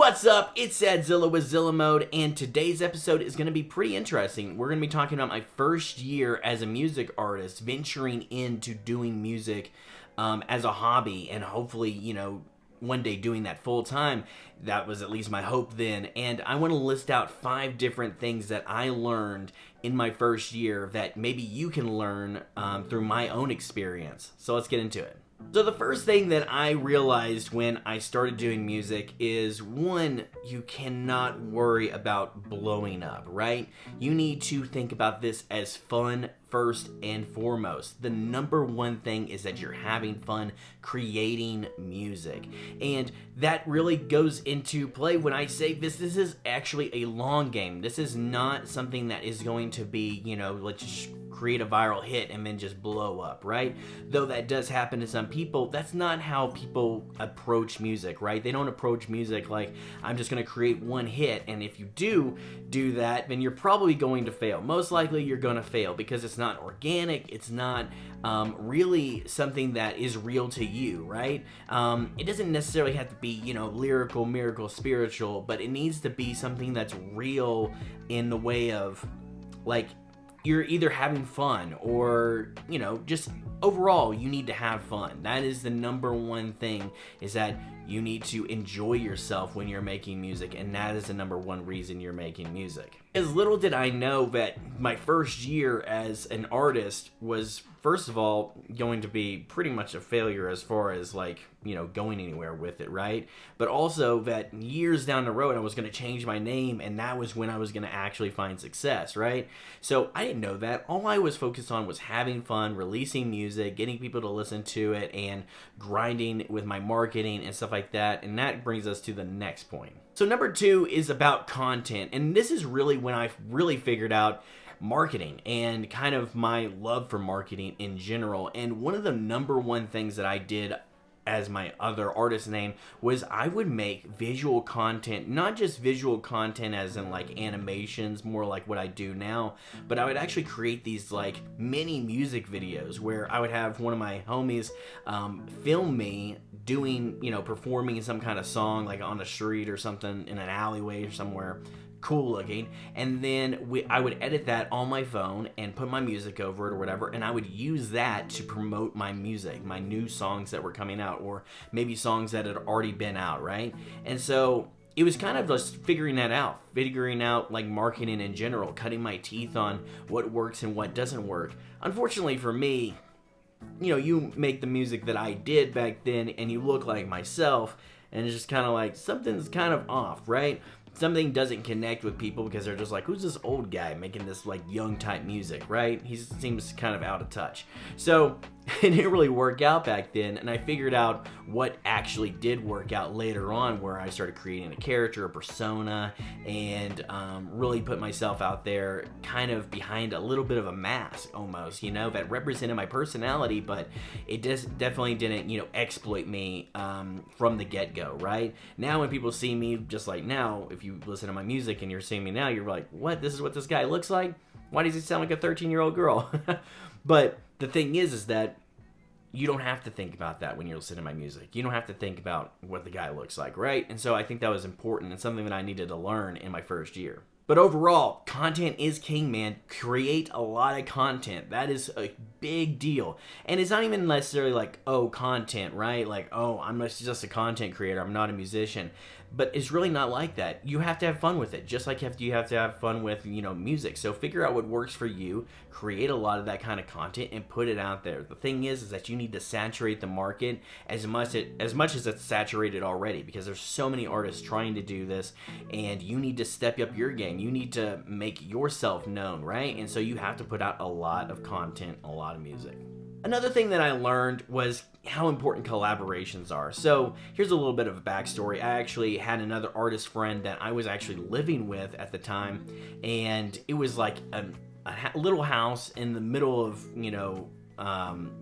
What's up? It's Zilla with Zilla Mode, and today's episode is going to be pretty interesting. We're going to be talking about my first year as a music artist, venturing into doing music as a hobby, and hopefully, one day doing that full time. That was at least my hope then. And I want to list out 5 different things that I learned in my first year that maybe you can learn through my own experience. So let's get into it. So the first thing that I realized when I started doing music is, one, you cannot worry about blowing up, right? You need to think about this as fun first and foremost. The number one thing is that you're having fun creating music. And that really goes into play when I say this is actually a long game. This is not something that is going to be, let's just create a viral hit and then just blow up, right? Though that does happen to some people, that's not how people approach music, right? They don't approach music like, I'm just going to create one hit, and if you do that, then you're probably going to fail. Most likely you're going to fail because it's not organic, it's not really something that is real to you, right? It doesn't necessarily have to be, lyrical, miracle, spiritual, but it needs to be something that's real in the way of, like, you're either having fun or, just overall, you need to have fun. That is the number one thing, is that you need to enjoy yourself when you're making music, and that is the number one reason you're making music. As little did I know that my first year as an artist was, first of all, going to be pretty much a failure as far as, going anywhere with it, right? But also that years down the road, I was going to change my name, and that was when I was going to actually find success, right? So I didn't know that. All I was focused on was having fun, releasing music, getting people to listen to it, and grinding with my marketing and stuff like that. And that brings us to the next point. So number 2 is about content, and this is really when I really figured out marketing and kind of my love for marketing in general. And one of the number one things that I did as my other artist name was I would make visual content, not just visual content as in like animations, more like what I do now, but I would actually create these like mini music videos where I would have one of my homies film me doing, performing some kind of song like on the street or something in an alleyway or somewhere cool looking, and then I would edit that on my phone and put my music over it or whatever, and I would use that to promote my music, my new songs that were coming out, or maybe songs that had already been out, right? And so it was kind of just figuring out like marketing in general, cutting my teeth on what works and what doesn't work. Unfortunately for me, you make the music that I did back then and you look like myself, and it's just kind of like something's kind of off, right? Something doesn't connect with people because they're just like, who's this old guy making this like young type music, right? He seems kind of out of touch. So it didn't really work out back then, and I figured out what actually did work out later on, where I started creating a character, a persona, and really put myself out there kind of behind a little bit of a mask almost, that represented my personality, but it definitely didn't, exploit me from the get-go, right? Now when people see me, just like now, if you listen to my music and you're seeing me now, you're like, what? This is what this guy looks like? Why does he sound like a 13-year-old girl? But the thing is that you don't have to think about that when you're listening to my music. You don't have to think about what the guy looks like, right? And so I think that was important and something that I needed to learn in my first year. But overall, content is king, man. Create a lot of content. That is a big deal. And it's not even necessarily like, content, right? Like, I'm just a content creator. I'm not a musician. But it's really not like that. You have to have fun with it, just like you have to have fun with, music. So figure out what works for you, create a lot of that kind of content, and put it out there. The thing is that you need to saturate the market as much as it's saturated already, because there's so many artists trying to do this, and you need to step up your game. You need to make yourself known, right? And so you have to put out a lot of content, a lot of music. Another thing that I learned was how important collaborations are. So here's a little bit of a backstory. I actually had another artist friend that I was actually living with at the time, and it was like a little house in the middle of,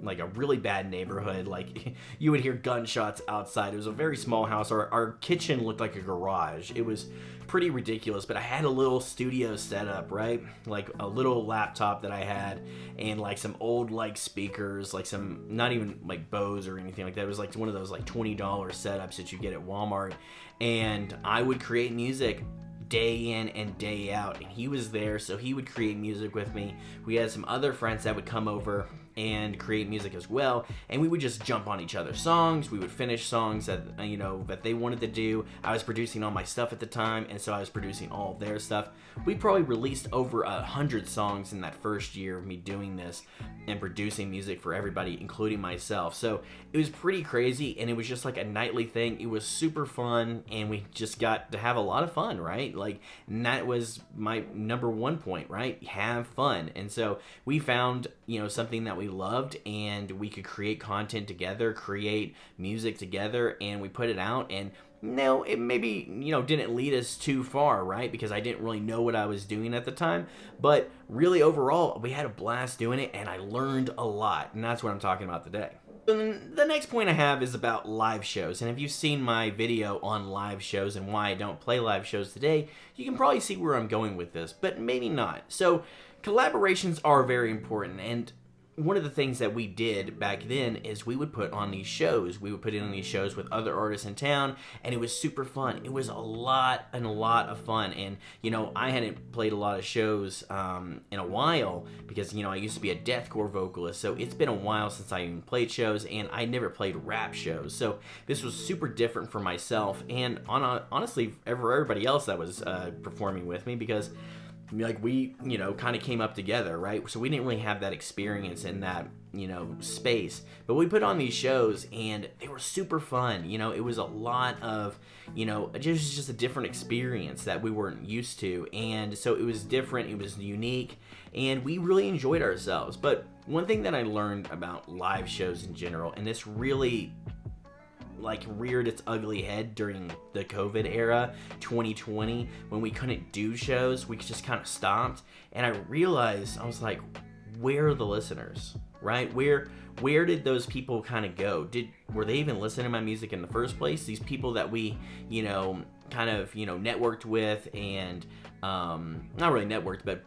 like a really bad neighborhood. Like you would hear gunshots outside. It was a very small house. Our kitchen looked like a garage. It was pretty ridiculous, but I had a little studio set up, right? Like a little laptop that I had, and like some old like speakers, like some, not even like Bose or anything like that. It was like one of those like $20 setups that you get at Walmart, and I would create music day in and day out, and he was there, so he would create music with me. We had some other friends that would come over and create music as well, and we would just jump on each other's songs. We would finish songs that that they wanted to do. I was producing all my stuff at the time, and so I was producing all of their stuff. We probably released over 100 songs in that first year of me doing this and producing music for everybody, including myself. So it was pretty crazy, and it was just like a nightly thing. It was super fun, and we just got to have a lot of fun, right? Like, and that was my number one point, right? Have fun. And so we found something that we loved, and we could create content together, create music together, and we put it out. And no, it maybe didn't lead us too far, right? Because I didn't really know what I was doing at the time, but really overall we had a blast doing it, and I learned a lot, and that's what I'm talking about today. The next point I have is about live shows, and if you've seen my video on live shows and why I don't play live shows today, you can probably see where I'm going with this, but maybe not. So collaborations are very important, and one of the things that we did back then is we would put on these shows. We would put in these shows with other artists in town, and it was super fun. It was a lot of fun. And, I hadn't played a lot of shows in a while because, I used to be a deathcore vocalist. So it's been a while since I even played shows, and I never played rap shows. So this was super different for myself and honestly for everybody else that was performing with me, because like we kind of came up together, right? So we didn't really have that experience in that space, but we put on these shows and they were super fun. It was a lot of just a different experience that we weren't used to, and so it was different, it was unique, and we really enjoyed ourselves. But one thing that I learned about live shows in general, and this really reared its ugly head during the COVID era, 2020, when we couldn't do shows, we just kind of stopped, and I realized, I was like, where are the listeners, right? Where did those people kind of go? Were they even listening to my music in the first place? These people that we, networked with, and not really networked, but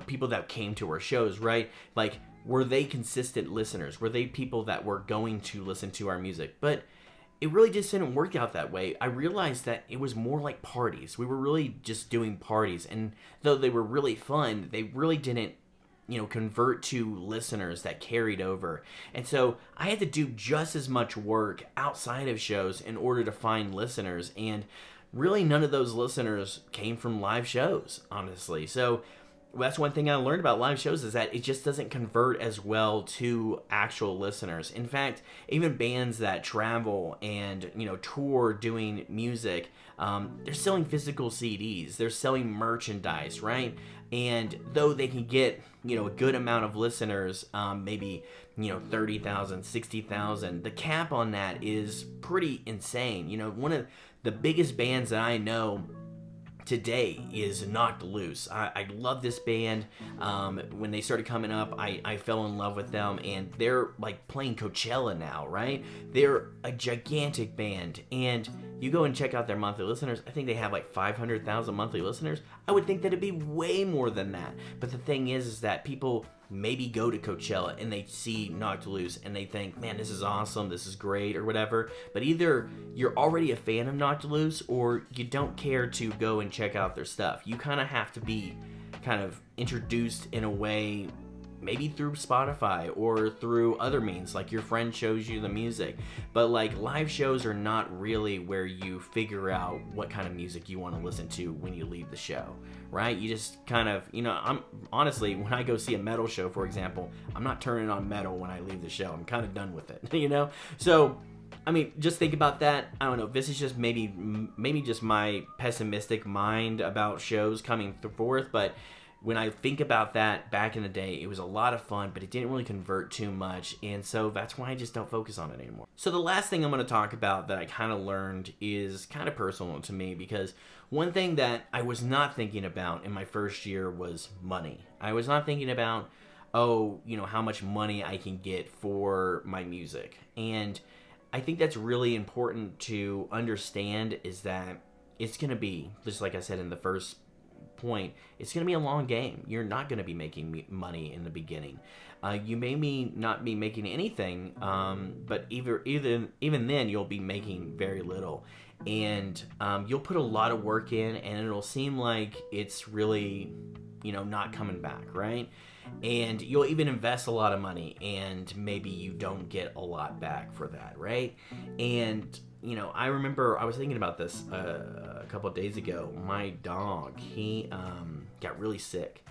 people that came to our shows, right? Like, were they consistent listeners? Were they people that were going to listen to our music? But it really just didn't work out that way. I realized that it was more like parties. We were really just doing parties, and though they were really fun, they really didn't convert to listeners that carried over. And so I had to do just as much work outside of shows in order to find listeners, and really none of those listeners came from live shows, honestly. So that's one thing I learned about live shows, is that it just doesn't convert as well to actual listeners. In fact, even bands that travel and tour doing music, they're selling physical CDs, they're selling merchandise, right? And though they can get a good amount of listeners, maybe 30,000, 60,000, the cap on that is pretty insane. One of the biggest bands that I know today is Knocked Loose. I love this band. When they started coming up, I fell in love with them, and they're like playing Coachella now, right? They're a gigantic band, and you go and check out their monthly listeners. I think they have like 500,000 monthly listeners. I would think that it'd be way more than that. But the thing is that people maybe go to Coachella and they see Knocked Loose and they think, man, this is awesome, this is great, or whatever. But either you're already a fan of Knocked Loose, or you don't care to go and check out their stuff. You kind of have to be kind of introduced in a way, maybe through Spotify or through other means, like your friend shows you the music. But like, live shows are not really where you figure out what kind of music you want to listen to when you leave the show, right? You just kind of, I'm honestly, when I go see a metal show, for example, I'm not turning on metal when I leave the show. I'm kind of done with it, So, I mean, just think about that. I don't know. This is just maybe just my pessimistic mind about shows coming forth, but when I think about that back in the day, it was a lot of fun, but it didn't really convert too much, and so that's why I just don't focus on it anymore. So the last thing I'm going to talk about that I kind of learned is kind of personal to me, because one thing that I was not thinking about in my first year was money. I was not thinking about, oh, how much money I can get for my music. And I think that's really important to understand, is that it's going to be, just like I said in the first point, it's going to be a long game. You're not going to be making money in the beginning. You may not be making anything, but even then, you'll be making very little. And you'll put a lot of work in, and it'll seem like it's really, not coming back, right? And you'll even invest a lot of money, and maybe you don't get a lot back for that, right? And I remember I was thinking about this a couple of days ago. My dog, he got really sick,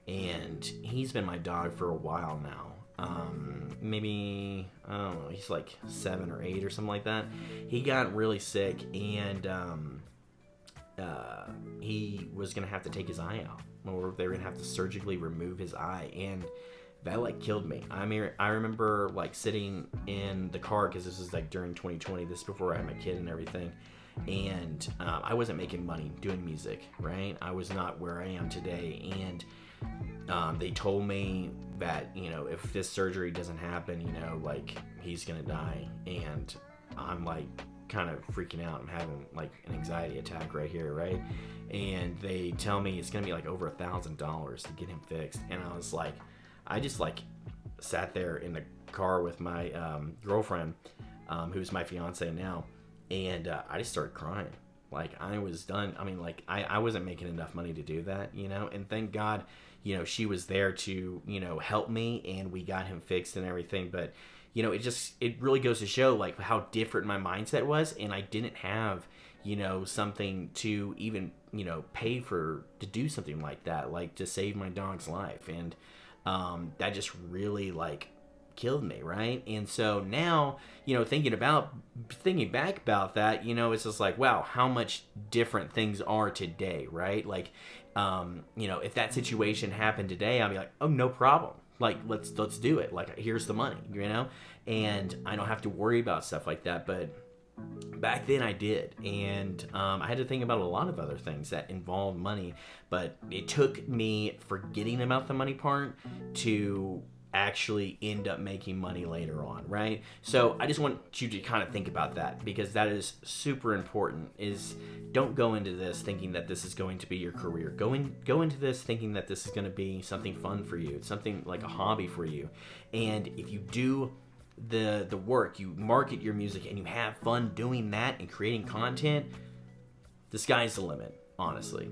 and he's been my dog for a while now. Maybe, I don't know, he's like 7 or 8 or something like that. He got really sick, and he was gonna have to take his eye out, or they were gonna have to surgically remove his eye, and that like killed me. I mean, I remember like sitting in the car, because this was like during 2020, this is before I had my kid and everything, and I wasn't making money doing music, right? I was not where I am today, and they told me that, if this surgery doesn't happen, like, he's gonna die. And I'm like kind of freaking out. I'm having like an anxiety attack right here, right? And they tell me it's gonna be like over $1,000 to get him fixed. And I was like, I just like sat there in the car with my girlfriend, who's my fiance now, and I just started crying. Like, I was done. I mean, like, I wasn't making enough money to do that, and thank God, she was there to, help me, and we got him fixed and everything. But, it really goes to show, like, how different my mindset was, and I didn't have, something to even, pay for, to do something like that, like, to save my dog's life. And that just really, like, killed me, right? And so now, thinking back about that, it's just like, wow, how much different things are today, right? Like, if that situation happened today, I'd be like, oh, no problem. Like, let's do it. Like, here's the money, and I don't have to worry about stuff like that. But back then I did, and I had to think about a lot of other things that involved money, but it took me forgetting about the money part to actually end up making money later on, right? So I just want you to kind of think about that, because that is super important. Is don't go into this thinking that this is going to be your career. Go into this thinking that this is going to be something fun for you. It's something like a hobby for you. And if you do the work, you market your music, and you have fun doing that and creating content, the sky's the limit, honestly.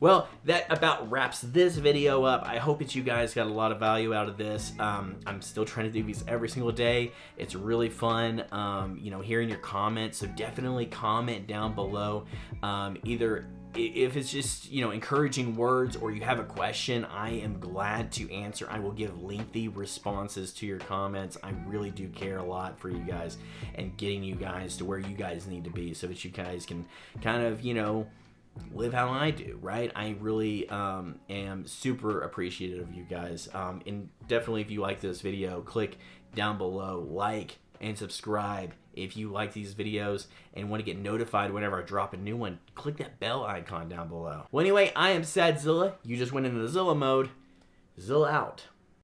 Well, that about wraps this video up. I hope that you guys got a lot of value out of this. I'm still trying to do these every single day. It's really fun, hearing your comments. So definitely comment down below. Either if it's just, encouraging words, or you have a question, I am glad to answer. I will give lengthy responses to your comments. I really do care a lot for you guys, and getting you guys to where you guys need to be, so that you guys can kind of, live how I do, right? I really am super appreciative of you guys. And definitely, if you like this video, click down below, like and subscribe. If you like these videos and want to get notified whenever I drop a new one, click that bell icon down below. Well, anyway, I am Sad Zilla. You just went into the Zilla mode. Zilla out.